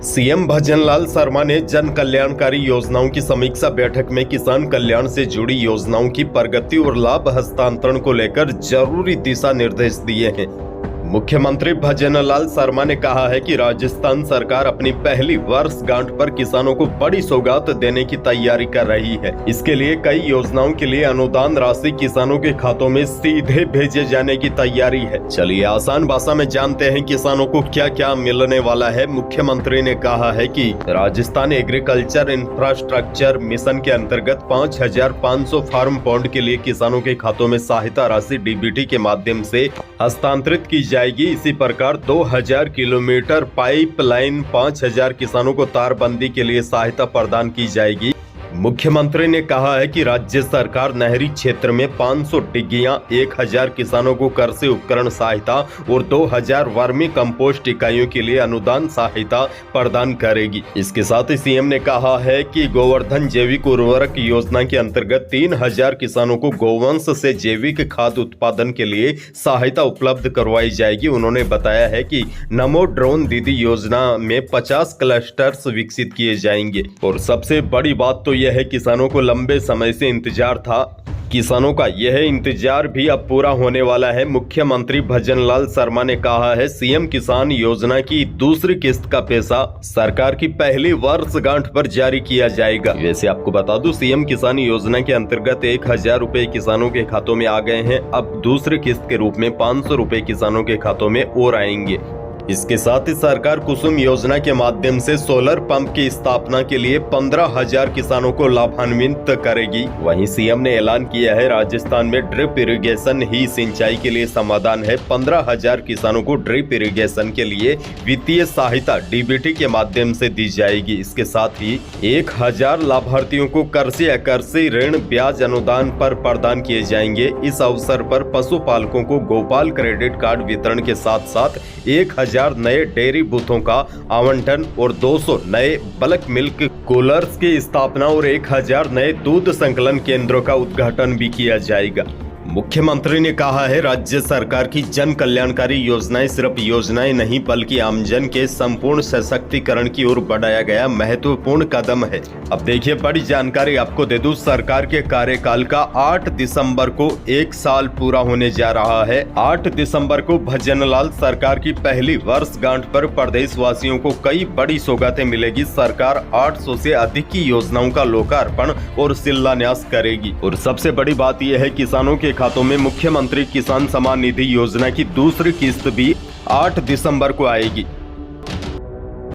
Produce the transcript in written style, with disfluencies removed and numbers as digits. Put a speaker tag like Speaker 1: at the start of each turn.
Speaker 1: CM Bhajanlal Sharma ने जन कल्याणकारी योजनाओं की समीक्षा बैठक में किसान कल्याण से जुड़ी योजनाओं की प्रगति और लाभ हस्तांतरण को लेकर जरूरी दिशा निर्देश दिए हैं। मुख्यमंत्री भजनलाल शर्मा ने कहा है कि राजस्थान सरकार अपनी पहली वर्षगांठ पर किसानों को बड़ी सौगात देने की तैयारी कर रही है। इसके लिए कई योजनाओं के लिए अनुदान राशि किसानों के खातों में सीधे भेजे जाने की तैयारी है। चलिए आसान भाषा में जानते हैं किसानों को क्या क्या मिलने वाला है। मुख्यमंत्री ने कहा है कि राजस्थान एग्रीकल्चर इंफ्रास्ट्रक्चर मिशन के अंतर्गत 5500 फार्म पॉन्ड के लिए किसानों के खातों में सहायता राशि डीबीटी के माध्यम से हस्तांतरित की जाएगी। इसी प्रकार 2000 किलोमीटर पाइपलाइन 5000 किसानों को तारबंदी के लिए सहायता प्रदान की जाएगी। मुख्यमंत्री ने कहा है कि राज्य सरकार नहरी क्षेत्र में 500 डिग्गियां 1000 किसानों को कृषि उपकरण सहायता और 2000 वर्मी कंपोस्ट इकाइयों के लिए अनुदान सहायता प्रदान करेगी। इसके साथ ही सीएम ने कहा है कि गोवर्धन जैविक उर्वरक योजना के अंतर्गत 3000 किसानों को गोवंश से जैविक खाद उत्पादन के लिए सहायता उपलब्ध करवाई जाएगी। उन्होंने बताया है कि नमो ड्रोन दीदी योजना में 50 क्लस्टर्स विकसित किए जाएंगे। और सबसे बड़ी बात तो यह है, किसानों को लंबे समय से इंतजार था, किसानों का यह इंतजार भी अब पूरा होने वाला है। मुख्यमंत्री भजनलाल शर्मा ने कहा है सीएम किसान योजना की दूसरी किस्त का पैसा सरकार की पहली वर्षगांठ पर जारी किया जाएगा। वैसे आपको बता दूं, सीएम किसान योजना के अंतर्गत 1000 रुपए किसानों के खातों में आ गए हैं। अब दूसरी किस्त के रूप में 500 रुपए किसानों के खातों में और आएंगे। इसके साथ ही सरकार कुसुम योजना के माध्यम से सोलर पंप की स्थापना के लिए 15,000 किसानों को लाभान्वित करेगी। वहीं सीएम ने ऐलान किया है राजस्थान में ड्रिप इरिगेशन ही सिंचाई के लिए समाधान है। 15,000 किसानों को ड्रिप इरिगेशन के लिए वित्तीय सहायता डीबीटी के माध्यम से दी जाएगी। इसके साथ ही 1000 लाभार्थियों को कृषि अकृषि ऋण ब्याज अनुदान पर प्रदान किए जाएंगे। इस अवसर पर पशुपालकों को गोपाल क्रेडिट कार्ड वितरण के साथ साथ 1000 नए डेयरी बूथों का आवंटन और 200 नए बल्क मिल्क कूलर्स की स्थापना और 1000 नए दूध संकलन केंद्रों का उद्घाटन भी किया जाएगा। मुख्यमंत्री ने कहा है राज्य सरकार की जन कल्याणकारी योजनाएं सिर्फ योजनाएं नहीं बल्कि आमजन के संपूर्ण सशक्तिकरण की ओर बढ़ाया गया महत्वपूर्ण कदम है। अब देखिए बड़ी जानकारी आपको दे दूं, सरकार के कार्यकाल का 8 दिसंबर को 1 साल पूरा होने जा रहा है। 8 दिसंबर को भजनलाल सरकार की पहली वर्षगांठ पर प्रदेश वासियों को कई बड़ी सौगातें मिलेगी। सरकार 800 से अधिक की योजनाओं का लोकार्पण और शिलान्यास करेगी। और सबसे बड़ी बात यह है किसानों के खातों में मुख्यमंत्री किसान सम्मान निधि योजना की दूसरी किस्त भी 8 दिसंबर को आएगी।